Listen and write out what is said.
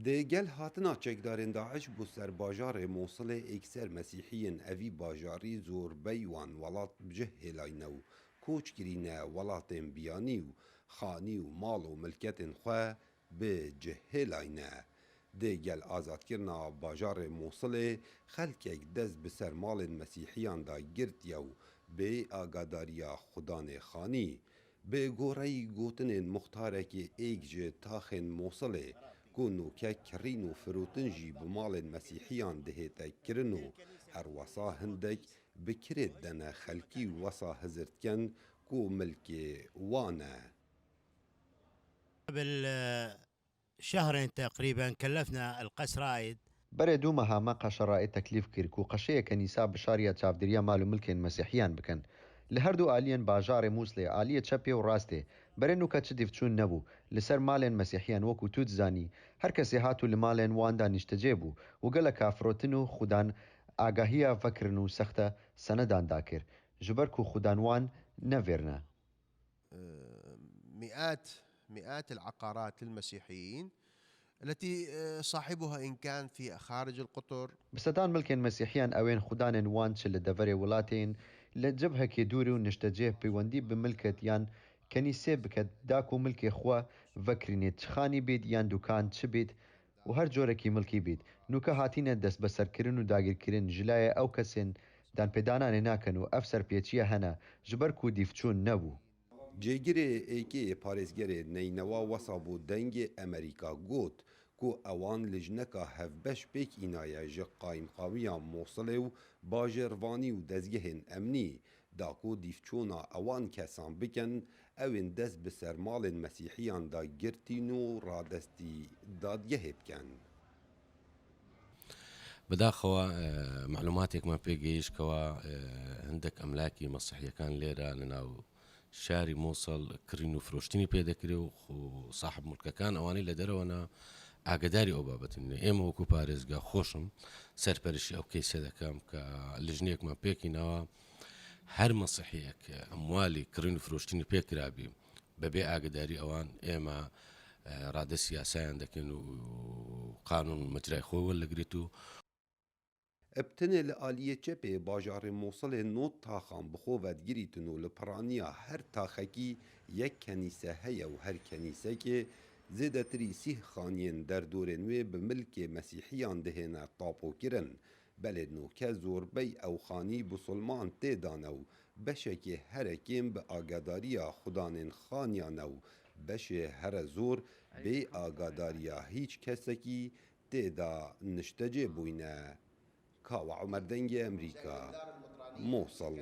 Di gel hatina çekdarên Daeş bû ser bajarê Mosilê ekser Mesîhiyên evî bajarî zorbey wan welat bi cih hêlayne û koç kirîne welatên biyanî û xanî û mal û milketên xwe bi cih hêlayne. Di gel azadkirina bajarê Mosilê xelkek dest bi ser malên Mesîhiyan da girtiye û bê agadariya xudanê xanî. Bi goreyî gotinên muxtarekî êk ji taxên Mosilê ku nûkek kirîn û firotin jî bi malên Mesîhiyan dihête kirin û her wesa hindek bi kirê dene xelkî wesa hizir dikin ku milkê wan e. قبل شهرين تقريبا كلفنا القس رائد برێ دوو مەهامە قەشەڕایی تەکلیف کرد و قەشەیە کەنیسا بشاریە چاودێریە مال و ملکێن مەسیحیان بکەن لە هەردوو ئالیەن باژارێ مووسڵێ ئالیە چەپێ و ڕاستێ بەرێن و کە چ دیفچوون نەبوو لەسەر مالێن مەسیحیان وەکو توت زانی هەر کەسێ هات و لە مالێن واندا نیشتەجێ بوو و گەلە کافرۆتن و خوددان ئاگاهیە فەکردن و سەختە سەنەداندا کرد ژبەر و خوددانوان نەڤێرنە مئات العقارات للمسيحيين التي صاحبها إن كان في خارج القطر بسەدان ملکێن مەسیحیان ئەوێن خوددانێن وان چ لە دەڤەرێ وڵاتێن لە جەبهەکێ دووری و نیشتەجێ پەیوەندی بە ملکت یان کەنیسێ بکەت داک و ملکێ خوا ڤەکرینێت چخانی بێت یان دوکان چ بێت و هەر جۆرەکی ملکی بێت نوکە هاتینە دەست بەسەرکردن و داگیرکردن ژلایە ئەو کەسێن دانپێدانانێ ناکەن و ئەف سەرپێچیە هەنە ژبەر و دیفچوون نەبوو. Cêgirê êkê parêzgerê neynewa wesa bû dengê Amerîka got ku ewan li jineka hevbeş pêk înaye ji qayîmxaviya Mosilê û bajarvanî û dezgehên emnî da ku dîvçûna ewan kesan bikin ewên dest bi ser malên Mesîhiyan da girtîn û radestî dadgehê bikin. بداخەوە معلوماتێکمان پێگەیشتکەوە هەندێک ئەملاکی مەسیحیەکان لێرە لە ناو شاری مووسڵ کڕین و فرۆشتنی پێدەکرێ و صاحب مولکەکان ئەوانەی لە دەرەوەنا ئاگداری ئەو بابەتن ئێمە وەکو پارێزگا خۆشم سەرپەرشی ئەو کەیسە دەکەم کە لژنێکمان پێکینەوە هەر مەسیحیەک ئەموالی کڕین و فرۆشتنی پێکرابی بەبێ ئاگداری ئەوان ئێمە ڕادەسی یاسایان دەکەن و قانون مەجرای خۆی وەرلەگریت و Ebtinê li aliyê çepê bajarê Mosilê not taxan bi xwe vedgirîtin û li piraniya her taxekî yek kenîse heye û her kenîsekê zêdetirî sîh xaniyên derdorên wê bi milkê Mesîhiyan dihêne tapokirin. Belê nûke zorbey ew xanî Musulman tê dane û beşekê herekên bi agadariya xudanên xaniyan e û beşê here zor bê agadariya hîç kesekî tê da niştecê bûyne. Kawa Umar Dengê Amerîka Mosul.